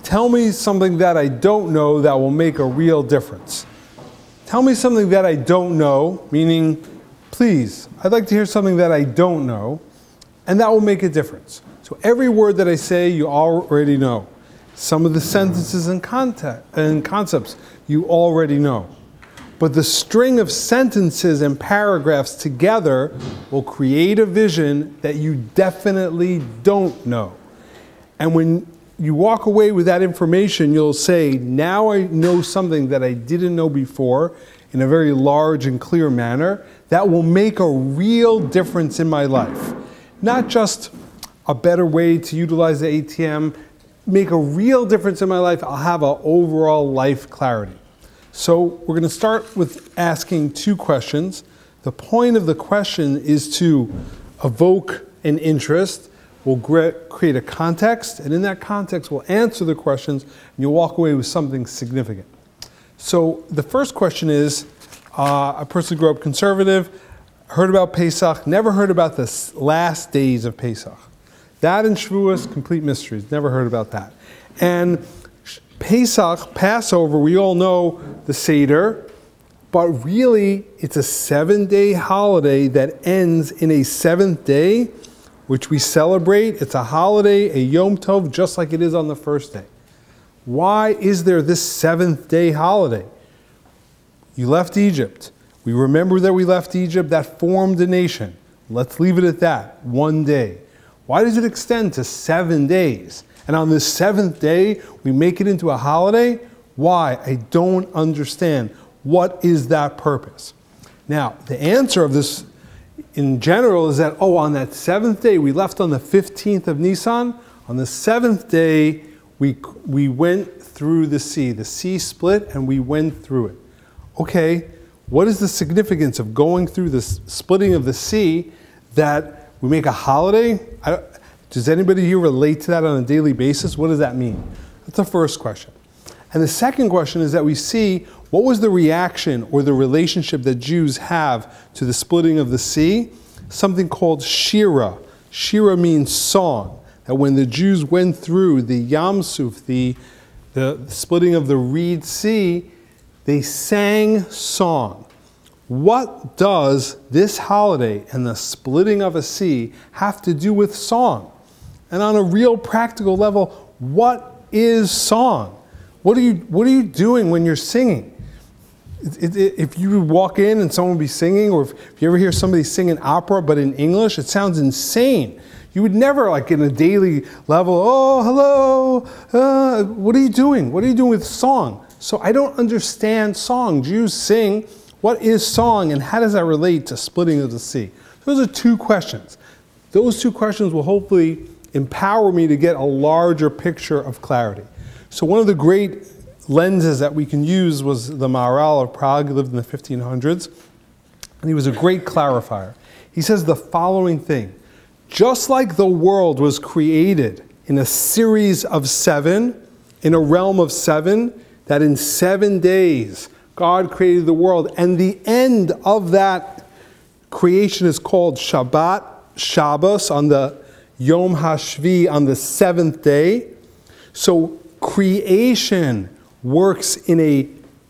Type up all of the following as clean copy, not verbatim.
Tell me something that I don't know that will make a real difference. Tell me something that I don't know, meaning, please, I'd like to hear something that I don't know, and that will make a difference. So every word that I say, you already know. Some of the sentences and concepts, you already know. But the string of sentences and paragraphs together will create a vision that you definitely don't know. And when you walk away with that information, you'll say, now I know something that I didn't know before in a very large and clear manner that will make a real difference in my life. Not just a better way to utilize the ATM, make a real difference in my life. I'll have an overall life clarity. So we're going to start with asking two questions. The point of the question is to evoke an interest. We'll create a context, and in that context, we'll answer the questions, and you'll walk away with something significant. So the first question is, I personally grew up conservative, heard about Pesach, never heard about the last days of Pesach. That and Shavuot, complete mysteries, never heard about that. And Pesach, Passover, we all know the Seder, but really it's a 7-day holiday that ends in a 7th day, which we celebrate. It's a holiday, a Yom Tov, just like it is on the first day. Why is there this 7th day holiday? You left Egypt. We remember that we left Egypt, that formed a nation. Let's leave it at that, 1 day. Why does it extend to 7 days? And on this 7th day, we make it into a holiday? Why? I don't understand. What is that purpose? Now, the answer of this in general is that, on that 7th day, we left on the 15th of Nisan. On the 7th day, we went through the sea. The sea split and we went through it. Okay, what is the significance of going through the splitting of the sea that we make a holiday? Does anybody here relate to that on a daily basis? What does that mean? That's the first question. And the second question is that we see what was the reaction or the relationship that Jews have to the splitting of the sea? Something called Shira. Shira means song. That when the Jews went through the Yam Suf, the splitting of the Reed Sea, they sang song. What does this holiday and the splitting of a sea have to do with song? And on a real practical level, what is song? What are you doing when you're singing? If you walk in and someone will be singing, or if you ever hear somebody sing an opera but in English, it sounds insane. You would never, like in a daily level, oh, hello, what are you doing? What are you doing with song? So I don't understand song. Jews sing. What is song, and how does that relate to splitting of the sea? Those are two questions. Those two questions will hopefully empower me to get a larger picture of clarity. So one of the great lenses that we can use was the Maharal of Prague. He lived in the 1500s, and he was a great clarifier. He says the following thing: just like the world was created in a series of 7, in a realm of 7, that in 7 days God created the world, and the end of that creation is called Shabbat, Shabbos, on the Yom HaShvi, on the 7th day. So creation works in a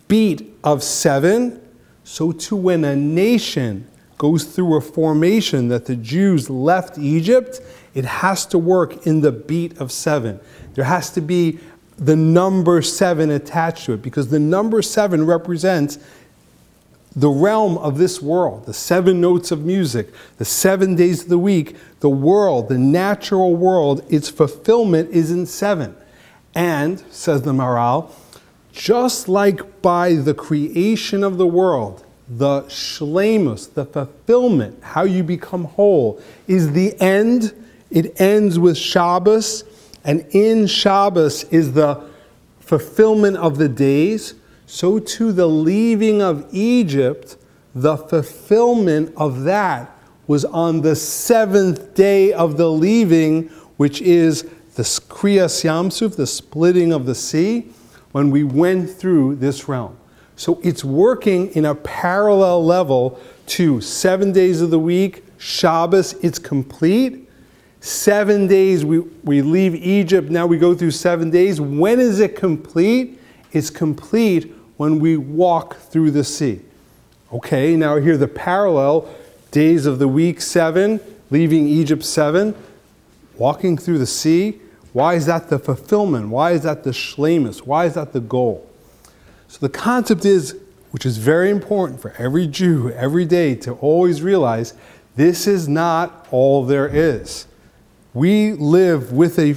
beat of 7. So too when a nation goes through a formation that the Jews left Egypt, it has to work in the beat of 7. There has to be the number 7 attached to it, because the number 7 represents the realm of this world, the 7 notes of music, the 7 days of the week, the world, the natural world, its fulfillment is in 7. And, says the Maharal, just like by the creation of the world, the shleimus, the fulfillment, how you become whole, is the end. It ends with Shabbos, and in Shabbos is the fulfillment of the days. So too the leaving of Egypt, the fulfillment of that was on the 7th day of the leaving, which is the Kriyas Yamsuf, the splitting of the sea, when we went through this realm. So it's working in a parallel level to 7 days of the week, Shabbos, it's complete. 7 days we leave Egypt, now we go through 7 days. When is it complete? It's complete when we walk through the sea. Okay, now here the parallel, days of the week 7, leaving Egypt 7, walking through the sea. Why is that the fulfillment? Why is that the shlemus? Why is that the goal? So the concept is, which is very important for every Jew every day to always realize, this is not all there is. We live with a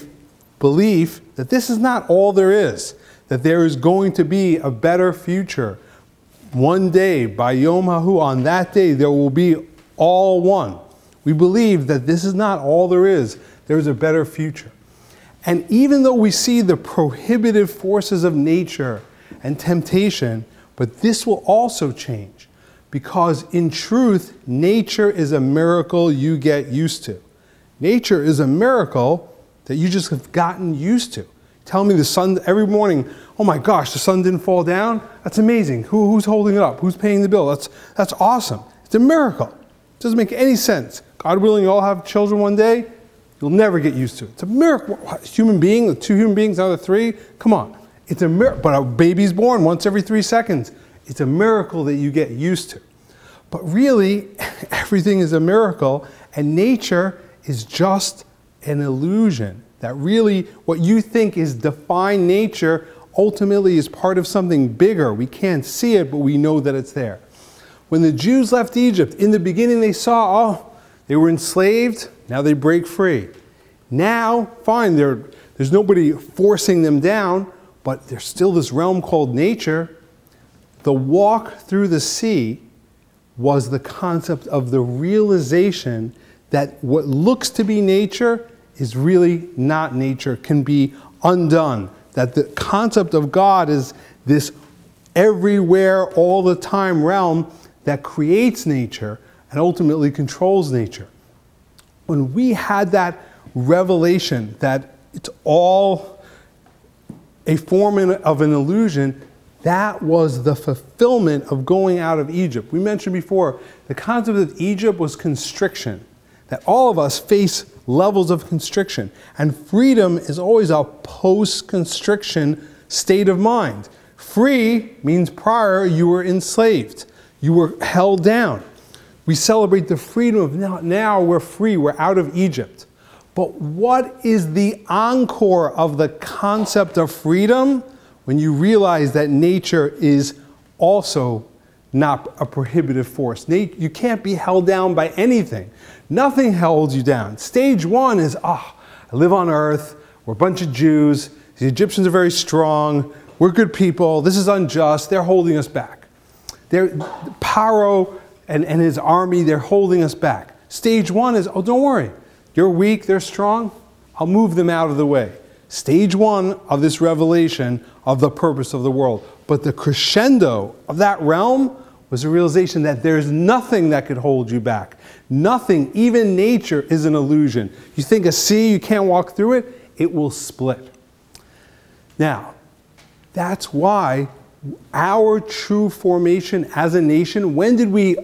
belief that this is not all there is, that there is going to be a better future. One day, by Yom HaHu, on that day, there will be all one. We believe that this is not all there is. There's a better future. And even though we see the prohibitive forces of nature and temptation, but this will also change, because in truth, nature is a miracle you get used to. Nature is a miracle that you just have gotten used to. Tell me the sun every morning, oh my gosh, the sun didn't fall down? That's amazing. Who's holding it up? Who's paying the bill? That's awesome. It's a miracle. It doesn't make any sense. God willing, you all have children one day, you'll never get used to it. It's a miracle. Human being, the 2 human beings, now the 3, come on. It's a miracle. But a baby's born once every 3 seconds. It's a miracle that you get used to. But really, everything is a miracle, and nature is just an illusion. That really, what you think is defined nature ultimately is part of something bigger. We can't see it, but we know that it's there. When the Jews left Egypt, in the beginning they saw, oh, they were enslaved, now they break free. Now, fine, there's nobody forcing them down, but there's still this realm called nature. The walk through the sea was the concept of the realization that what looks to be nature is really not nature, can be undone. That the concept of God is this everywhere, all the time realm that creates nature and ultimately controls nature. When we had that revelation that it's all a form of an illusion, that was the fulfillment of going out of Egypt. We mentioned before, the concept of Egypt was constriction. That all of us face levels of constriction. And freedom is always a post-constriction state of mind. Free means prior you were enslaved. You were held down. We celebrate the freedom of now we're free, we're out of Egypt. But what is the encore of the concept of freedom? When you realize that nature is also not a prohibitive force. You can't be held down by anything. Nothing holds you down. Stage 1 is, I live on earth, we're a bunch of Jews, the Egyptians are very strong, we're good people, this is unjust, they're holding us back. Paro and his army, they're holding us back. Stage 1 is, oh, don't worry, you're weak, they're strong, I'll move them out of the way. Stage 1 of this revelation of the purpose of the world. But the crescendo of that realm was a realization that there's nothing that could hold you back. Nothing, even nature, is an illusion. You think a sea, you can't walk through it, it will split. Now, that's why our true formation as a nation, when did we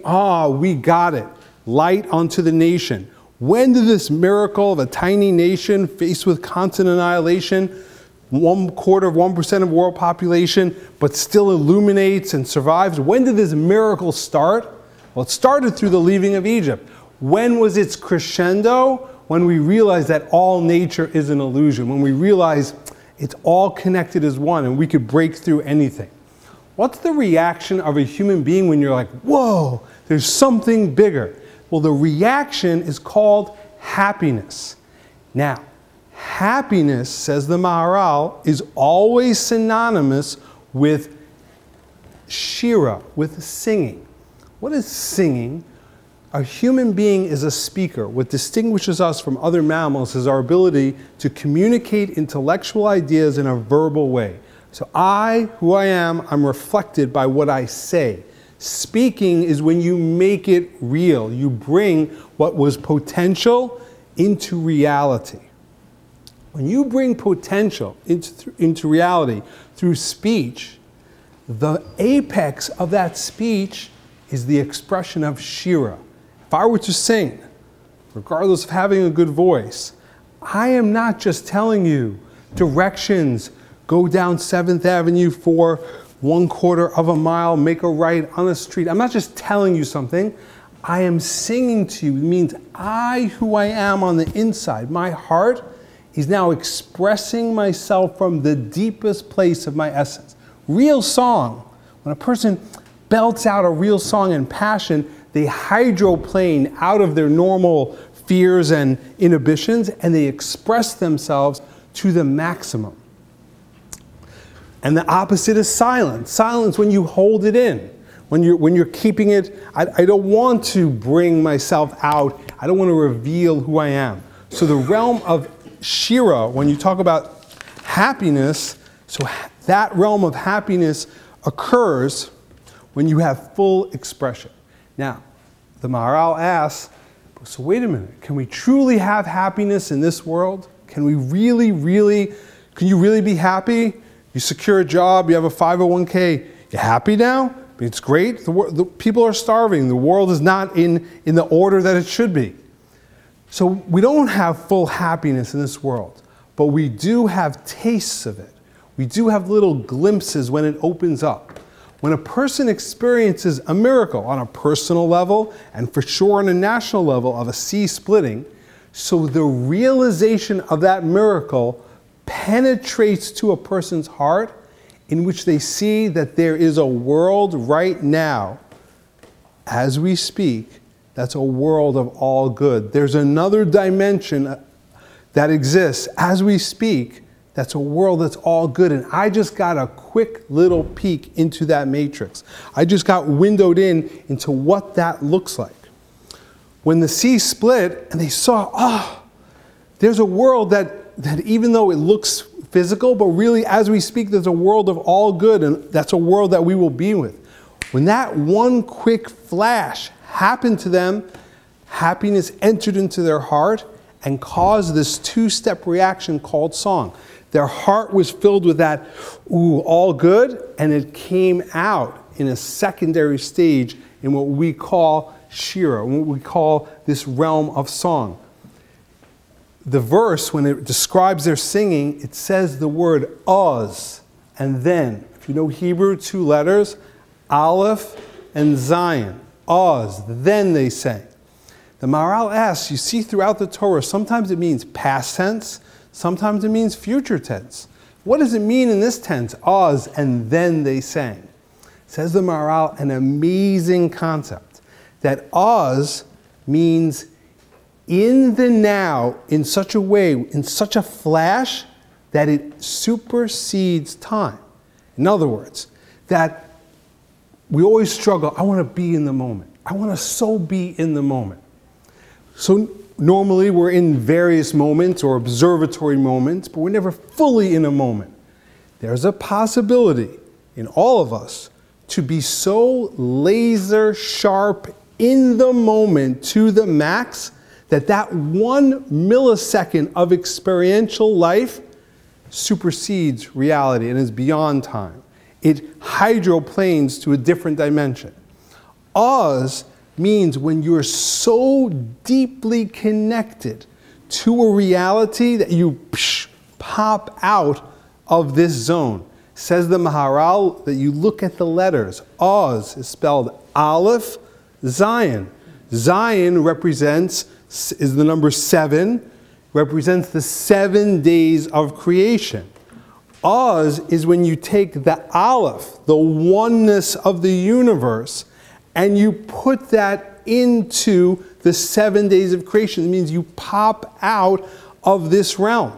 got it, light unto the nation. When did this miracle of a tiny nation faced with constant annihilation, 1/4% of world population, but still illuminates and survives? When did this miracle start? Well, it started through the leaving of Egypt. When was its crescendo? When we realized that all nature is an illusion. When we realized it's all connected as one and we could break through anything. What's the reaction of a human being when you're like, whoa, there's something bigger? Well, the reaction is called happiness. Now, happiness, says the Maharal, is always synonymous with shira, with singing. What is singing? A human being is a speaker. What distinguishes us from other mammals is our ability to communicate intellectual ideas in a verbal way. So who I am, I'm reflected by what I say. Speaking is when you make it real. You bring what was potential into reality. When you bring potential into reality through speech, the apex of that speech is the expression of shira. If I were to sing, regardless of having a good voice. I am not just telling you directions. Go down 7th Avenue for 1/4 of a mile, make a right on a street. I'm not just telling you something. I am singing to you. It means I, who I am on the inside, my heart is now expressing myself from the deepest place of my essence. Real song. When a person belts out a real song in passion, they hydroplane out of their normal fears and inhibitions, and they express themselves to the maximum. And the opposite is silence. Silence when you hold it in. When you're keeping it, I don't want to bring myself out. I don't want to reveal who I am. So the realm of Shira, when you talk about happiness, so that realm of happiness occurs when you have full expression. Now, the Maharal asks, so wait a minute, can we truly have happiness in this world? Can we can you really be happy? You secure a job, you have a 501k, you happy now? It's great. The people are starving. The world is not in the order that it should be. So we don't have full happiness in this world, but we do have tastes of it. We do have little glimpses when it opens up. When a person experiences a miracle on a personal level, and for sure on a national level of a sea splitting, so the realization of that miracle penetrates to a person's heart, in which they see that there is a world right now, as we speak, that's a world of all good. There's another dimension that exists as we speak, that's a world that's all good. And I just got a quick little peek into that matrix. I just got windowed into what that looks like. When the sea split and they saw, there's a world that even though it looks physical, but really as we speak, there's a world of all good, and that's a world that we will be with. When that one quick flash happened to them, happiness entered into their heart and caused this two-step reaction called song. Their heart was filled with that, ooh, all good, and it came out in a secondary stage in what we call Shira, what we call this realm of song. The verse, when it describes their singing, it says the word Oz, and then, if you know Hebrew, 2 letters, Aleph and Zayin. Oz, then they sang. The Maharal asks, you see throughout the Torah, sometimes it means past tense, sometimes it means future tense. What does it mean in this tense, Oz, and then they sang? Says the Maharal, an amazing concept, that Oz means in the now, in such a way, in such a flash, that it supersedes time. In other words, that we always struggle, I want to be in the moment. I want to so be in the moment. So normally we're in various moments or observatory moments, but we're never fully in a moment. There's a possibility in all of us to be so laser sharp in the moment to the max that 1 millisecond of experiential life supersedes reality and is beyond time. It hydroplanes to a different dimension. Oz means when you're so deeply connected to a reality that you pop out of this zone. Says the Maharal that you look at the letters. Oz is spelled Aleph, Zayin. Zayin is the number 7, represents the 7 days of creation. Oz is when you take the Aleph, the oneness of the universe, and you put that into the 7 days of creation. It means you pop out of this realm.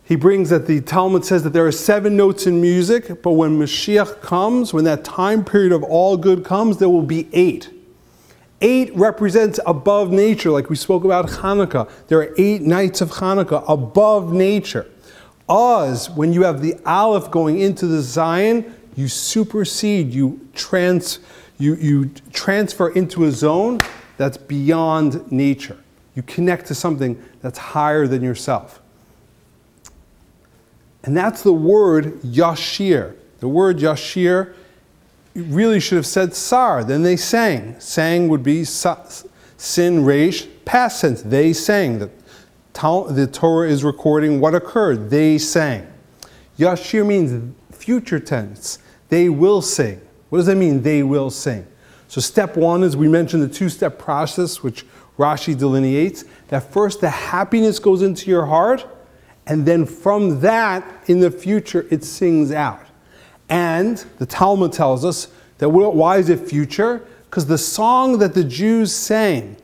He brings that the Talmud says that there are 7 notes in music, but when Mashiach comes, when that time period of all good comes, there will be 8. 8 represents above nature, like we spoke about Hanukkah. There are 8 nights of Hanukkah above nature. Oz, when you have the Aleph going into the Zayin, you supersede, you transfer into a zone that's beyond nature. You connect to something that's higher than yourself. And that's the word Yashir. The word Yashir really should have said Sar. Then they sang. Sang would be Sin, Reish, past tense, they sang. The Torah is recording what occurred. They sang. Yashir means future tense. They will sing. What does that mean, they will sing? So step one is, we mentioned the two-step process, which Rashi delineates, that first the happiness goes into your heart, and then from that, in the future, it sings out. And the Talmud tells us that, why is it future? Because the song that the Jews sang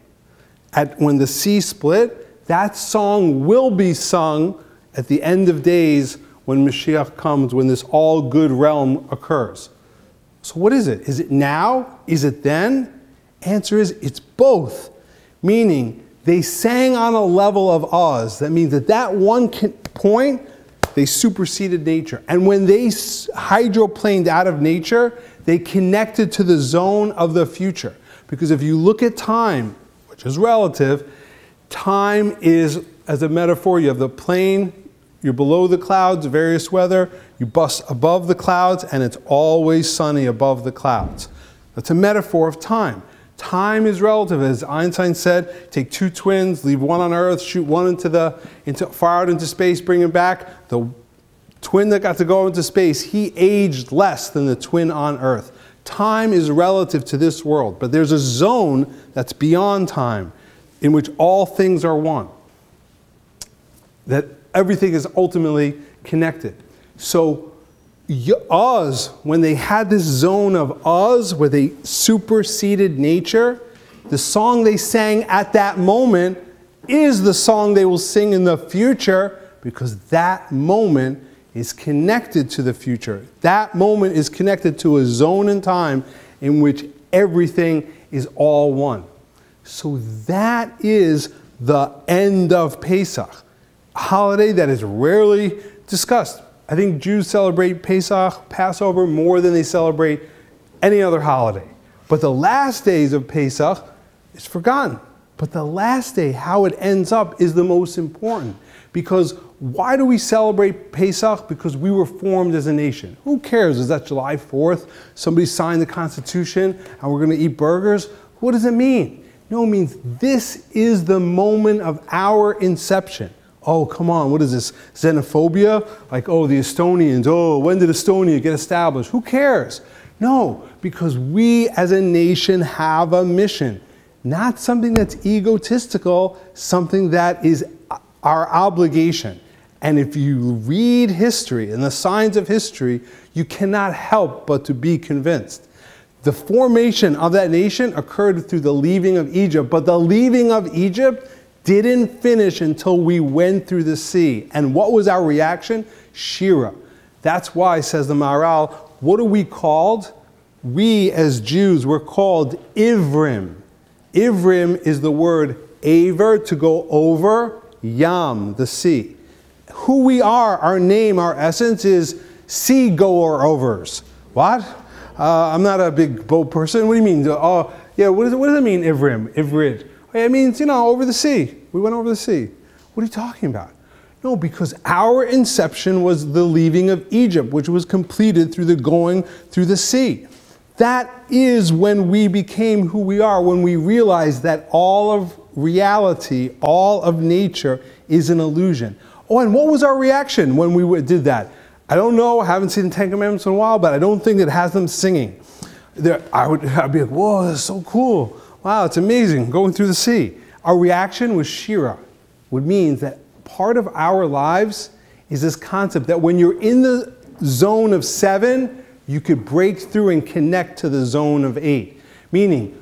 when the sea split, that song will be sung at the end of days when Mashiach comes, when this all good realm occurs. So what is it? Is it now? Is it then? Answer is, it's both. Meaning, they sang on a level of Oz. That means at that one point, they superseded nature. And when they hydroplaned out of nature, they connected to the zone of the future. Because if you look at time, which is relative, time is, as a metaphor, you have the plane, you're below the clouds, various weather, you bust above the clouds, and it's always sunny above the clouds. That's a metaphor of time. Time is relative. As Einstein said, take two twins, leave one on Earth, shoot one far out into space, bring him back. The twin that got to go into space, he aged less than the twin on Earth. Time is relative to this world, but there's a zone that's beyond time in which all things are one. That everything is ultimately connected. So Oz, when they had this zone of Oz where they superseded nature, the song they sang at that moment is the song they will sing in the future, because that moment is connected to the future. That moment is connected to a zone in time in which everything is all one. So that is the end of Pesach, a holiday that is rarely discussed. I think Jews celebrate Pesach, Passover, more than they celebrate any other holiday. But the last days of Pesach is forgotten. But the last day, how it ends up, is the most important. Because why do we celebrate Pesach? Because we were formed as a nation. Who cares? Is that July 4th? Somebody signed the Constitution and we're going to eat burgers? What does it mean? No, it means this is the moment of our inception. Oh, come on, what is this? Xenophobia? Like, oh, the Estonians, oh, when did Estonia get established? Who cares? No, because we as a nation have a mission. Not something that's egotistical, something that is our obligation. And if you read history and the signs of history, you cannot help but to be convinced. The formation of that nation occurred through the leaving of Egypt, but the leaving of Egypt didn't finish until we went through the sea. And what was our reaction? Shira. That's why, says the Maharal, what are we called? We as Jews were called Ivrim. Ivrim is the word aver, to go over, yam, the sea. Who we are, our name, our essence is sea-goer-overs. What? I'm not a big boat person. What do you mean? Oh, yeah, what does it mean, Ivrim, Ivrid? It means, over the sea. We went over the sea. What are you talking about? No, because our inception was the leaving of Egypt, which was completed through the going through the sea. That is when we became who we are, when we realized that all of reality, all of nature is an illusion. Oh, and what was our reaction when we did that? I don't know, I haven't seen the Ten Commandments in a while, but I don't think it has them singing. I'd be like, whoa, that's so cool. Wow, it's amazing, going through the sea. Our reaction was Shira, which means that part of our lives is this concept that when you're in the zone of 7, you could break through and connect to the zone of 8. Meaning,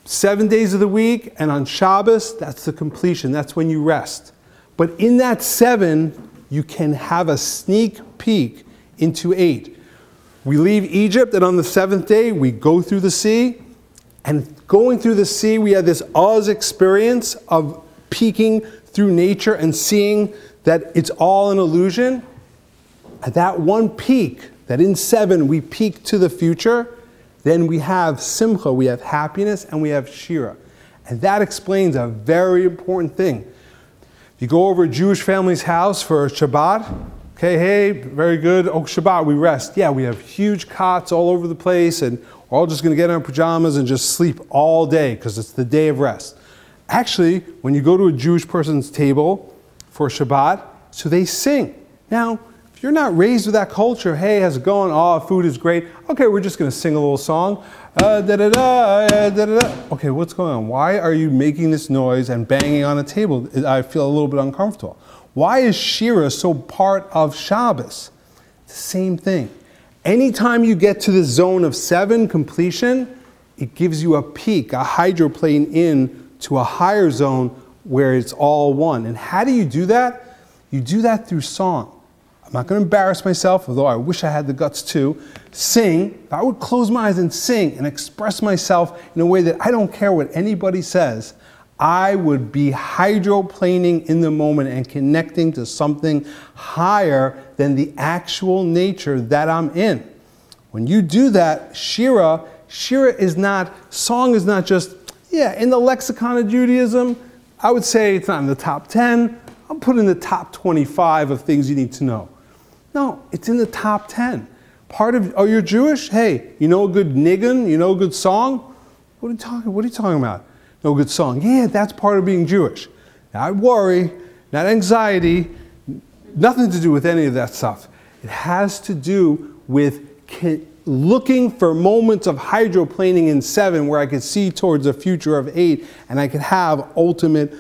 7 days of the week, and on Shabbos, that's the completion, that's when you rest. But in that 7, you can have a sneak peek into 8. We leave Egypt, and on the 7th day, we go through the sea. And going through the sea, we had this Oz experience of peeking through nature and seeing that it's all an illusion. At that one peak, that in 7 we peek to the future, then we have simcha, we have happiness, and we have shira. And that explains a very important thing. If you go over a Jewish family's house for Shabbat, okay, hey, very good, oh, Shabbat, we rest. Yeah, we have huge cots all over the place, and we're all just going to get in our pajamas and just sleep all day because it's the day of rest. Actually, when you go to a Jewish person's table for Shabbat, so they sing. Now, if you're not raised with that culture, hey, how's it going? Oh, food is great. Okay, we're just going to sing a little song. Okay, what's going on? Why are you making this noise and banging on a table? I feel a little bit uncomfortable. Why is Shira so part of Shabbos? It's the same thing. Anytime you get to the zone of 7 completion, it gives you a peak, a hydroplane in to a higher zone where it's all one. And how do you do that? You do that through song. I'm not going to embarrass myself, although I wish I had the guts to. Sing. If I would close my eyes and sing and express myself in a way that I don't care what anybody says, I would be hydroplaning in the moment and connecting to something higher than the actual nature that I'm in. When you do that, Shira is not, song is not just, yeah, in the lexicon of Judaism, I would say it's not in the top 10. I'll put in the top 25 of things you need to know. No, it's in the top 10. Part of, oh, you're Jewish? Hey, you know a good niggun? You know a good song? What are you talking about? No good song. Yeah, that's part of being Jewish. Not worry, not anxiety, nothing to do with any of that stuff. It has to do with looking for moments of hydroplaning in 7 where I could see towards a future of 8 and I could have ultimate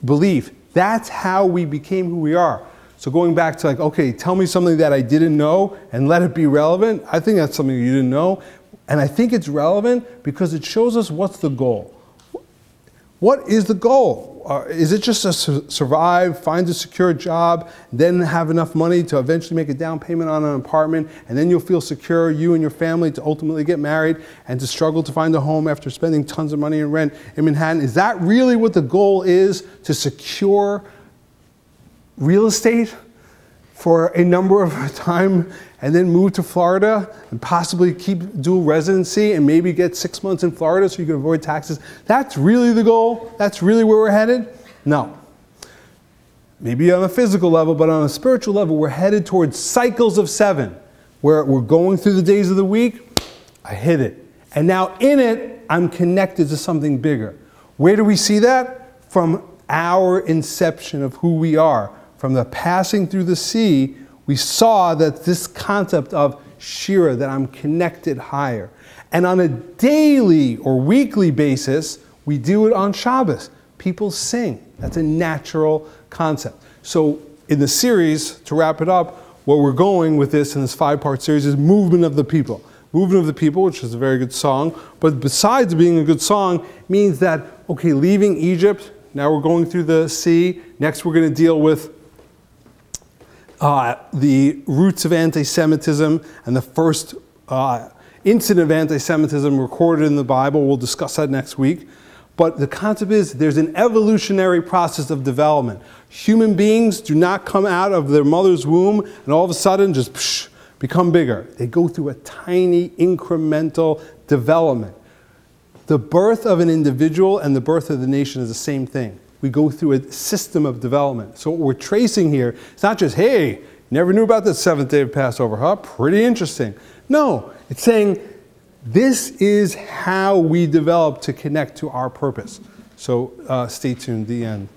belief. That's how we became who we are. So going back to like, okay, tell me something that I didn't know and let it be relevant. I think that's something you didn't know. And I think it's relevant because it shows us what's the goal. What is the goal? Is it just to survive, find a secure job, then have enough money to eventually make a down payment on an apartment, and then you'll feel secure, you and your family, to ultimately get married and to struggle to find a home after spending tons of money in rent in Manhattan? Is that really what the goal is, to secure real estate for a number of time and then move to Florida and possibly keep dual residency and maybe get 6 months in Florida so you can avoid taxes? That's really the goal? That's really where we're headed? No. Maybe on a physical level, but on a spiritual level, we're headed towards cycles of 7, where we're going through the days of the week. I hit it. And now in it, I'm connected to something bigger. Where do we see that? From our inception of who we are. From the passing through the sea, we saw that this concept of Shira, that I'm connected higher. And on a daily or weekly basis, we do it on Shabbos. People sing. That's a natural concept. So in the series, to wrap it up, where we're going with this in this 5-part series is Movement of the People. Movement of the People, which is a very good song. But besides being a good song, means that, okay, leaving Egypt, now we're going through the sea. Next we're going to deal with the roots of anti-Semitism and the first incident of anti-Semitism recorded in the Bible. We'll discuss that next week. But the concept is there's an evolutionary process of development. Human beings do not come out of their mother's womb and all of a sudden just become bigger. They go through a tiny incremental development. The birth of an individual and the birth of the nation is the same thing. We go through a system of development. So what we're tracing here, it's not just, hey, never knew about the 7th day of Passover, huh? Pretty interesting. No, it's saying this is how we develop to connect to our purpose. So stay tuned, the end.